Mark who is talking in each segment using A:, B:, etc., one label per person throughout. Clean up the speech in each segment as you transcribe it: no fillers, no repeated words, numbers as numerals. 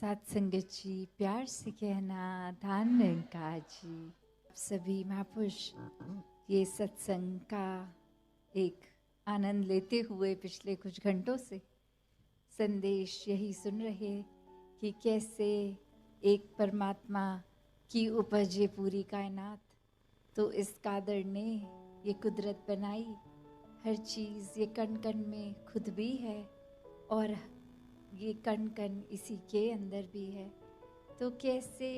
A: साथ संगत जी, प्यार से कहना धान निरंकार जी। आप सभी महापुरुष ये सत्संग का एक आनंद लेते हुए पिछले कुछ घंटों से संदेश यही सुन रहे कि कैसे एक परमात्मा की उपज ये पूरी कायनात, तो इस कादर ने ये कुदरत बनाई, हर चीज़ ये कण कण में खुद भी है और ये कण कण इसी के अंदर भी है। तो कैसे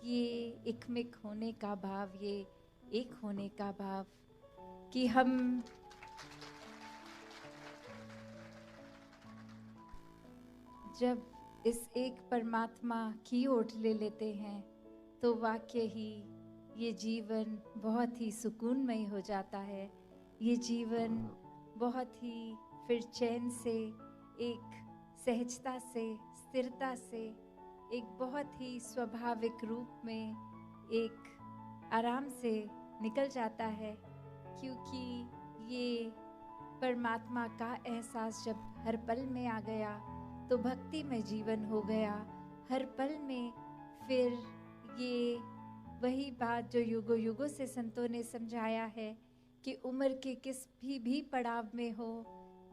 A: ये एकमिक होने का भाव, ये एक होने का भाव कि हम जब इस एक परमात्मा की ओट ले लेते हैं तो वाकई ही ये जीवन बहुत ही सुकूनमय हो जाता है। ये जीवन बहुत ही फिर चैन से, एक सहजता से, स्थिरता से, एक बहुत ही स्वाभाविक रूप में एक आराम से निकल जाता है, क्योंकि ये परमात्मा का एहसास जब हर पल में आ गया तो भक्ति में जीवन हो गया। हर पल में फिर ये वही बात जो युगों युगों से संतों ने समझाया है कि उम्र के किस भी पड़ाव में हो,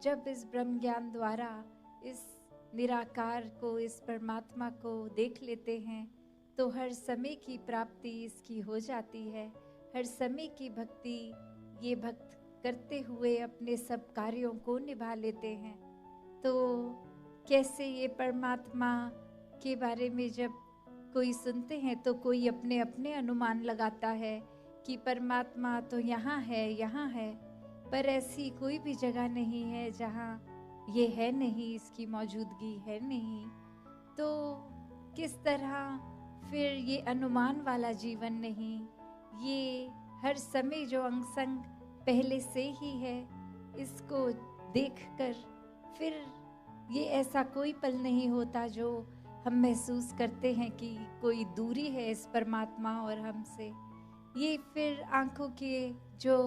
A: जब इस ब्रह्म ज्ञान द्वारा इस निराकार को, इस परमात्मा को देख लेते हैं तो हर समय की प्राप्ति इसकी हो जाती है। हर समय की भक्ति ये भक्त करते हुए अपने सब कार्यों को निभा लेते हैं। तो कैसे ये परमात्मा के बारे में जब कोई सुनते हैं तो कोई अपने अपने अनुमान लगाता है कि परमात्मा तो यहाँ है, पर ऐसी कोई भी जगह नहीं है जहाँ ये है नहीं, इसकी मौजूदगी है नहीं। तो किस तरह फिर ये अनुमान वाला जीवन नहीं, ये हर समय जो अंग संग पहले से ही है, इसको देखकर फिर ये ऐसा कोई पल नहीं होता जो हम महसूस करते हैं कि कोई दूरी है इस परमात्मा और हमसे। ये फिर आंखों के जो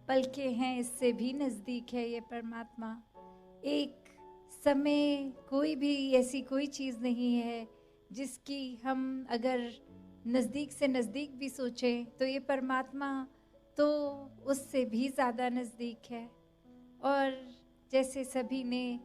A: पलके हैं इससे भी नज़दीक है ये परमात्मा। एक समय कोई भी ऐसी कोई चीज़ नहीं है जिसकी हम अगर नज़दीक से नज़दीक भी सोचें तो ये परमात्मा तो उससे भी ज़्यादा नज़दीक है। और जैसे सभी ने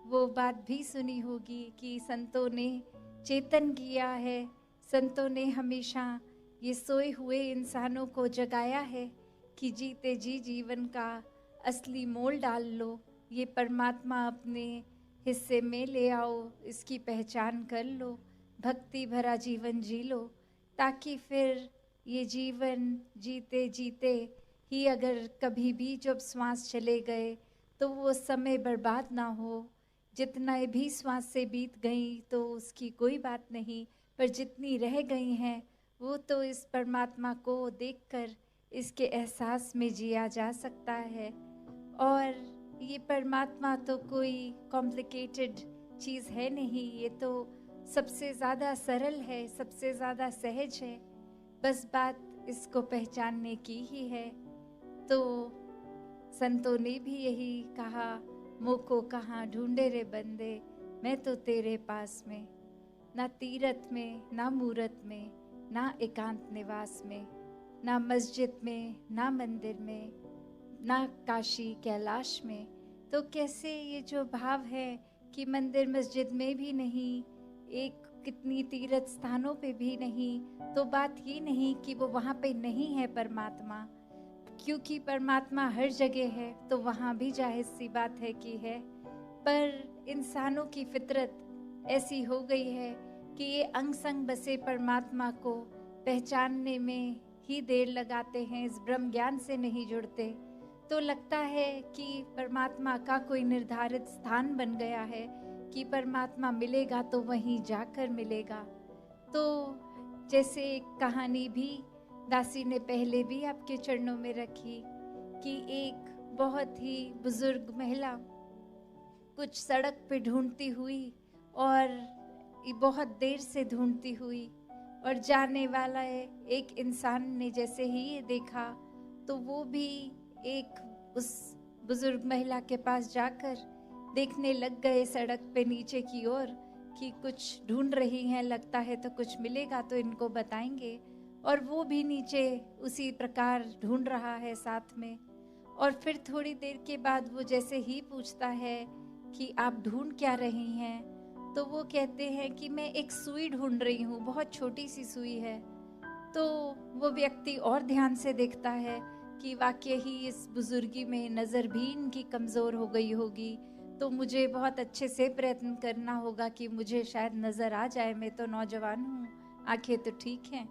A: वो बात भी सुनी होगी कि संतों ने चेतन किया है, संतों ने हमेशा ये सोए हुए इंसानों को जगाया है कि जीते जी जीवन का असली मोल डाल लो, ये परमात्मा अपने हिस्से में ले आओ, इसकी पहचान कर लो, भक्ति भरा जीवन जी लो, ताकि फिर ये जीवन जीते जीते ही अगर कभी भी जब श्वास चले गए तो वो समय बर्बाद ना हो। जितना भी श्वास से बीत गई तो उसकी कोई बात नहीं, पर जितनी रह गई हैं वो तो इस परमात्मा को देखकर इसके एहसास में जिया जा सकता है। और ये परमात्मा तो कोई कॉम्प्लिकेटेड चीज़ है नहीं, ये तो सबसे ज़्यादा सरल है, सबसे ज़्यादा सहज है, बस बात इसको पहचानने की ही है। तो संतों ने भी यही कहा, मोको कहाँ ढूंढे रे बंदे, मैं तो तेरे पास में, ना तीरथ में, ना मूरत में, ना एकांत निवास में, ना मस्जिद में, ना मंदिर में, ना काशी कैलाश में। तो कैसे ये जो भाव है कि मंदिर मस्जिद में भी नहीं, एक कितनी तीर्थ स्थानों पे भी नहीं, तो बात ये नहीं कि वो वहाँ पे नहीं है परमात्मा, क्योंकि परमात्मा हर जगह है, तो वहाँ भी जाहिर सी बात है कि है। पर इंसानों की फितरत ऐसी हो गई है कि ये अंग संग बसे परमात्मा को पहचानने में ही देर लगाते हैं, इस ब्रह्म ज्ञान से नहीं जुड़ते। तो लगता है कि परमात्मा का कोई निर्धारित स्थान बन गया है कि परमात्मा मिलेगा तो वहीं जाकर मिलेगा। तो जैसे एक कहानी भी दासी ने पहले भी आपके चरणों में रखी कि एक बहुत ही बुजुर्ग महिला कुछ सड़क पे ढूंढती हुई और बहुत देर से ढूंढती हुई, और जाने वाला एक इंसान ने जैसे ही ये देखा तो वो भी एक उस बुजुर्ग महिला के पास जाकर देखने लग गए सड़क पे नीचे की ओर कि कुछ ढूंढ रही हैं, लगता है तो कुछ मिलेगा तो इनको बताएंगे। और वो भी नीचे उसी प्रकार ढूंढ रहा है साथ में। और फिर थोड़ी देर के बाद वो जैसे ही पूछता है कि आप ढूंढ क्या रही हैं, तो वो कहते हैं कि मैं एक सुई ढूंढ रही हूँ, बहुत छोटी सी सुई है। तो वो व्यक्ति और ध्यान से देखता है कि वाकई ही इस बुजुर्गी में नज़र भी इनकी कमज़ोर हो गई होगी, तो मुझे बहुत अच्छे से प्रयत्न करना होगा कि मुझे शायद नज़र आ जाए। मैं तो नौजवान हूँ, आंखें तो ठीक हैं।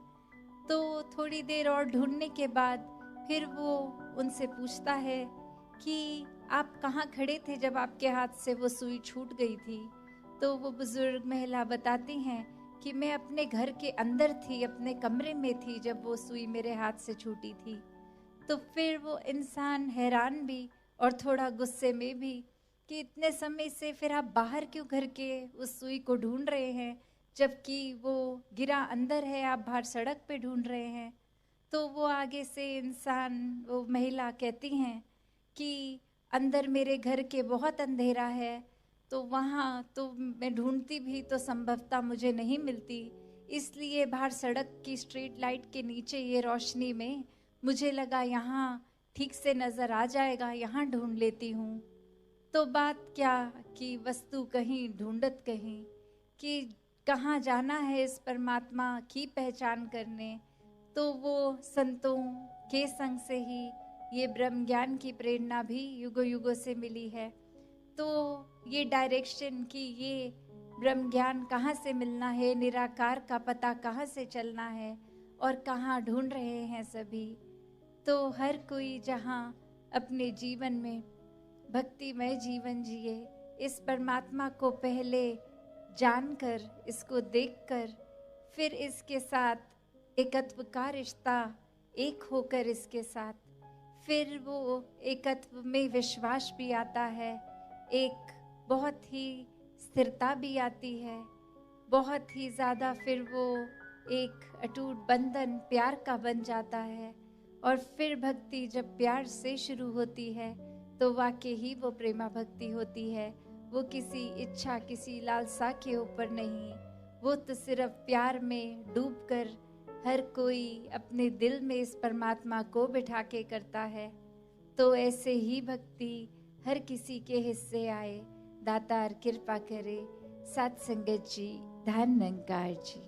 A: तो थोड़ी देर और ढूंढने के बाद फिर वो उनसे पूछता है कि आप कहाँ खड़े थे जब आपके हाथ से वो सुई छूट गई थी। तो वो बुजुर्ग महिला बताती हैं कि मैं अपने घर के अंदर थी, अपने कमरे में थी जब वो सुई मेरे हाथ से छूटी थी। तो फिर वो इंसान हैरान भी और थोड़ा गुस्से में भी कि इतने समय से फिर आप बाहर क्यों घर के उस सुई को ढूंढ रहे हैं, जबकि वो गिरा अंदर है, आप बाहर सड़क पे ढूंढ रहे हैं। तो वो आगे से इंसान, वो महिला कहती हैं कि अंदर मेरे घर के बहुत अंधेरा है, तो वहाँ तो मैं ढूंढती भी तो संभवतः मुझे नहीं मिलती, इसलिए बाहर सड़क की स्ट्रीट लाइट के नीचे ये रोशनी में मुझे लगा यहाँ ठीक से नज़र आ जाएगा, यहाँ ढूंढ लेती हूँ। तो बात क्या कि वस्तु कहीं ढूंढत कहीं, कि कहाँ जाना है इस परमात्मा की पहचान करने। तो वो संतों के संग से ही ये ब्रह्म ज्ञान की प्रेरणा भी युगों युगों से मिली है। तो ये डायरेक्शन कि ये ब्रह्म ज्ञान कहाँ से मिलना है, निराकार का पता कहाँ से चलना है और कहाँ ढूंढ रहे हैं सभी। तो हर कोई जहाँ अपने जीवन में भक्तिमय जीवन जिए, इस परमात्मा को पहले जानकर, इसको देखकर, फिर इसके साथ एकत्व का रिश्ता, एक होकर इसके साथ, फिर वो एकत्व में विश्वास भी आता है, एक बहुत ही स्थिरता भी आती है, बहुत ही ज़्यादा फिर वो एक अटूट बंधन प्यार का बन जाता है। और फिर भक्ति जब प्यार से शुरू होती है तो वाकई ही वो प्रेमा भक्ति होती है। वो किसी इच्छा, किसी लालसा के ऊपर नहीं, वो तो सिर्फ प्यार में डूबकर हर कोई अपने दिल में इस परमात्मा को बिठा के करता है। तो ऐसे ही भक्ति हर किसी के हिस्से आए, दातार कृपा करे। सत्संगत जी, धन निरंकार जी।